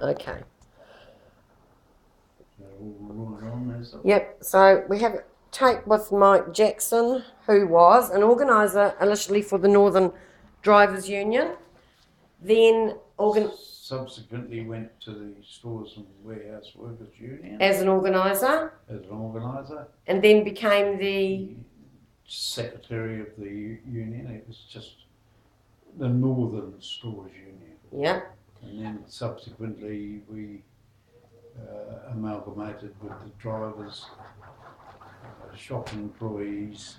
Okay. Yep, so we have a tape with Mike Jackson, who was an organiser initially for the Northern Drivers Union, then subsequently went to the Stores and Warehouse Workers Union as an organiser, and then became the secretary of the union. It was just the Northern Stores Union. Yeah. And then subsequently we amalgamated with the drivers, shop employees,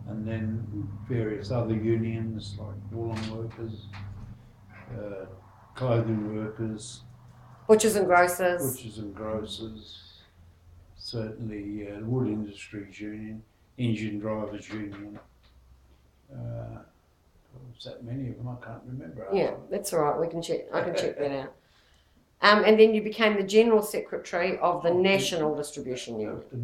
and then various other unions like woolen workers, clothing workers, butchers and grocers, certainly the Wood Industries Union, Engine Drivers Union. Was that many of them? I can't remember. Yeah, that's all right. We can check. I can check that out. And then you became the general secretary of the National Distribution Union. The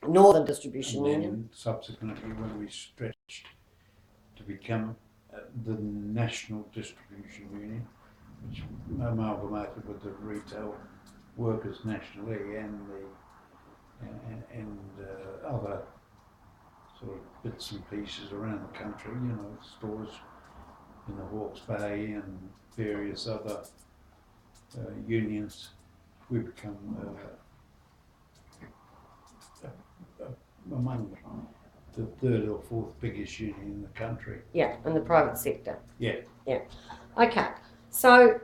Northern Distribution and Union. Then subsequently, when we stretched to become the National Distribution Union, which amalgamated with the Retail Workers nationally and other sort of bits and pieces around the country, stores in the Hawke's Bay and various other unions. We become among the third or fourth biggest union in the country. Yeah, in the private sector. Yeah. Yeah. Okay. So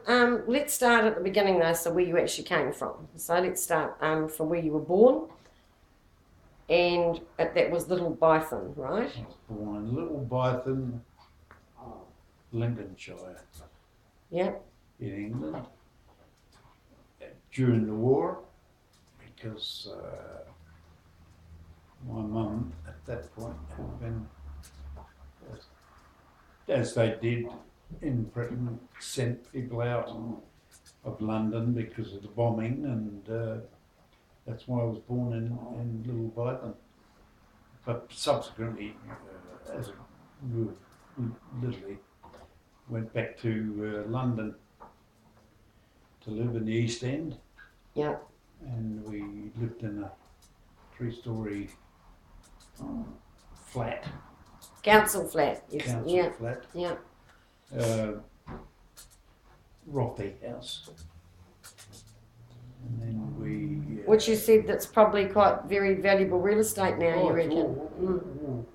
let's start at the beginning though, so where you actually came from. So let's start from where you were born. And that was Little Bython, right? I was born in Little Bython, Lincolnshire. Yeah. In England. During the war, because my mum at that point had been, as they did in Britain, sent people out of London because of the bombing, and that's why I was born in Little Bython. But subsequently, as I grew little, went back to London to live in the East End. Yeah. And we lived in a 3-story flat. Council flat. Flat. Yeah. Rothy house. And then we. Which you said that's probably quite very valuable real estate now, you reckon?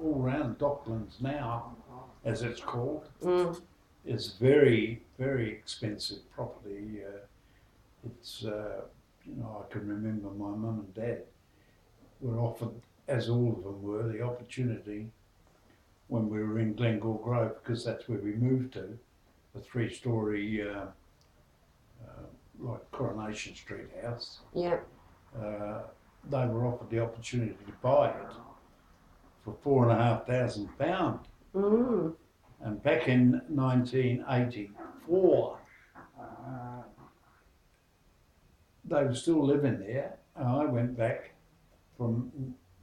All around Docklands now, as it's called. It's very, very expensive property. It's, I can remember my mum and dad were offered, as all of them were, the opportunity when we were in Glengore Grove, because that's where we moved to, a 3-story, like Coronation Street house. Yeah. They were offered the opportunity to buy it for £4,500. And back in 1984, they were still living there, and I went back from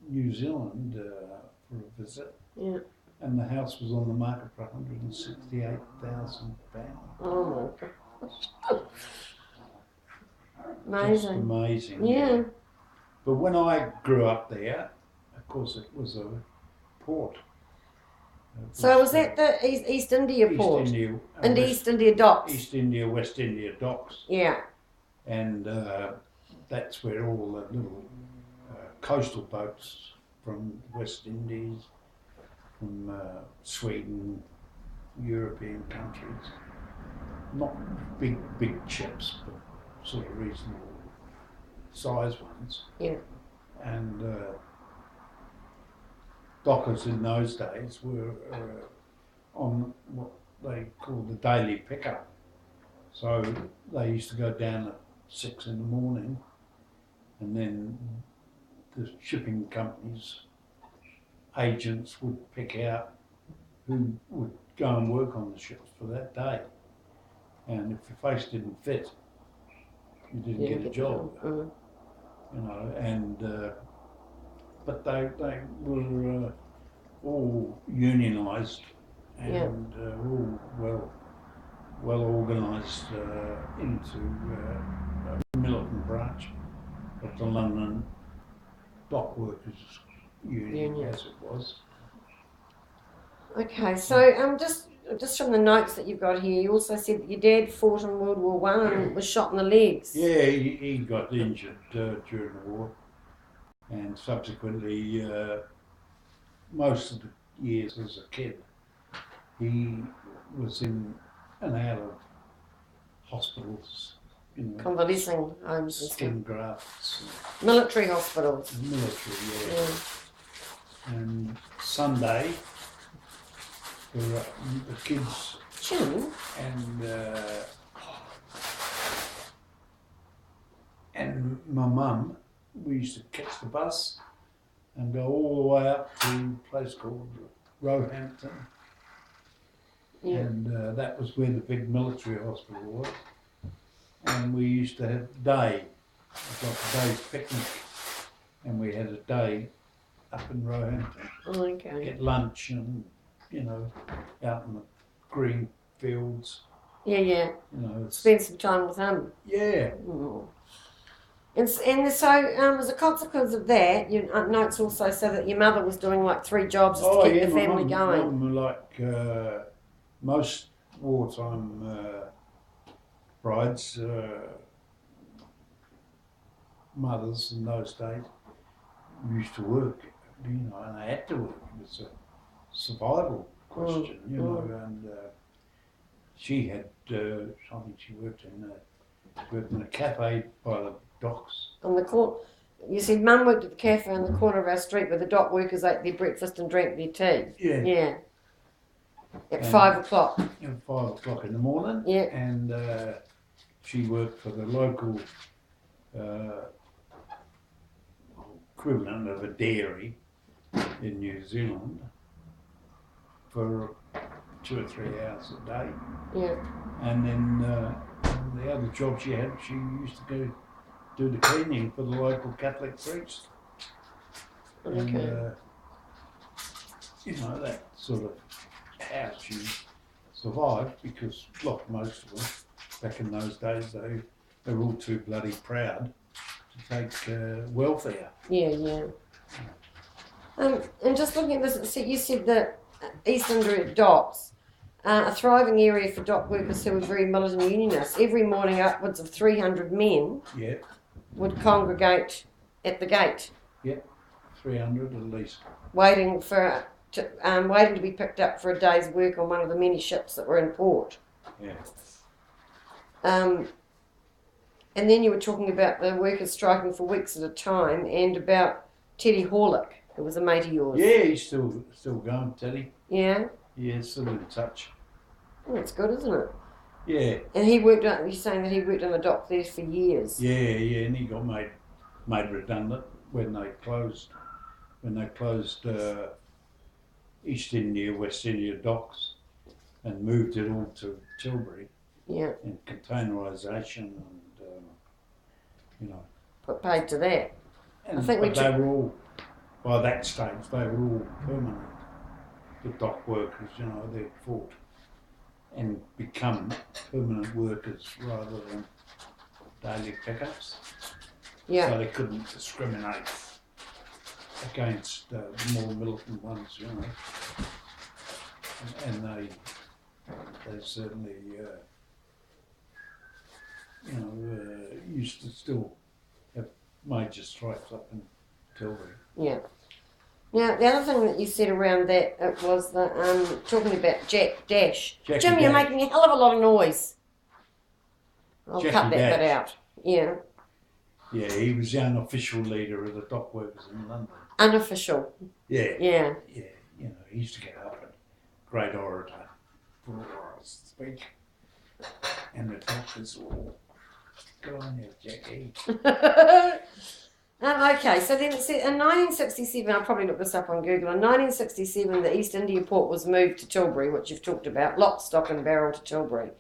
New Zealand for a visit. Yeah. And the house was on the market for £168,000. Oh my gosh. Amazing. Just amazing. Yeah. But when I grew up there, of course, it was a port. So was that the East India port? East India docks? East India, West India docks. Yeah. And that's where all the little coastal boats from West Indies, from Sweden, European countries, not big ships, but sort of reasonable size ones. Yeah. And dockers in those days were on what they called the daily pickup. So they used to go down at 6 in the morning, and then the shipping companies' agents would pick out who would go and work on the ships for that day. And if your face didn't fit, you didn't get a job. And but they were all unionised and all well well organised into a militant branch of the London Dock Workers Union, as it was. Okay, so just from the notes that you've got here, you also said that your dad fought in World War One and was shot in the legs. Yeah, he got injured during the war, and subsequently, most of the years as a kid, he was in and out of hospitals, you know, Convalescing homes and skin grafts, military hospitals. military, yeah. Yeah. And Sunday, the kids Jim, and my mum, we used to catch the bus and go all the way up to a place called Roehampton. yeah. And that was where the big military hospital was. And we used to have day, like a day's picnic, and we had a day up in Roehampton. Okay. Get lunch and, you know, out in the green fields. Yeah, yeah. You know, Spend some time with him. yeah. Mm. And so, as a consequence of that, your notes also say that your mother was doing like 3 jobs just to keep the family going. Mum, like most wartime brides, mothers in those days, used to work, you know, and they had to work. It was a survival question, you know, and she had, I think she worked in a cafe by the docks. On the corner, you said Mum worked at the cafe on the corner of our street where the dock workers ate their breakfast and drank their tea. Yeah. Yeah. At 5 o'clock. At 5 o'clock in the morning. Yeah. And she worked for the local equivalent of a dairy in New Zealand for 2 or 3 hours a day. Yeah. And then the other job she had, she used to go do the cleaning for the local Catholic priest. Okay. And, you know, that sort of how she survived, because like most of them back in those days, they were all too bloody proud to take welfare. Yeah, yeah. And just looking at this, you said that East India Docks, a thriving area for dock workers who were very militant unionists. Every morning, upwards of 300 men Yeah. would congregate at the gate. Yeah, 300 at least. Waiting to be picked up for a day's work on one of the many ships that were in port. Yeah. And then you were talking about the workers striking for weeks at a time, and about Teddy Horlick, who was a mate of yours. Yeah, he's still going, Teddy. Yeah? Yeah, still in touch. Oh, that's good, isn't it? Yeah. And you're saying that he worked on the dock there for years. Yeah, and he got made redundant when they closed East India, West India docks, and moved it all to Tilbury. Yeah. And containerisation and you know. Put paid to that. And, I think they were all, by that stage, they were all permanent. The dock workers, you know, they'd fought and become permanent workers rather than daily pickups. Yeah. So they couldn't discriminate against the more militant ones, you know. And they certainly, you know, used to still have major strikes up in Tilbury. Yeah. Now, the other thing that you said around that was talking about Jack Dash. Jackie Jim, you're Dash. making a hell of a lot of noise. I'll Jackie cut that Dash. bit out. Yeah. Yeah, he was the unofficial leader of the dock workers in London. Unofficial. Yeah. Yeah. Yeah, you know, he used to get up and great orator for speak. And the doctors all go on there, Jackie. Okay, so then it said in 1967, I'll probably look this up on Google. In 1967, the East India port was moved to Tilbury, which you've talked about, lock, stock and barrel to Tilbury.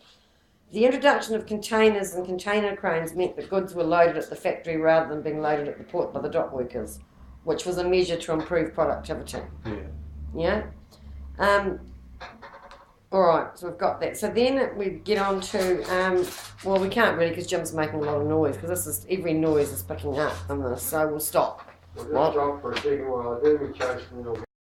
The introduction of containers and container cranes meant that goods were loaded at the factory rather than being loaded at the port by the dock workers, which was a measure to improve productivity. Yeah. Yeah. Alright, so we've got that. So then we get on to, well, we can't really because Jim's making a lot of noise because this is, every noise is picking up on this, so we'll stop. We'll just stop for a second while I do my chasing and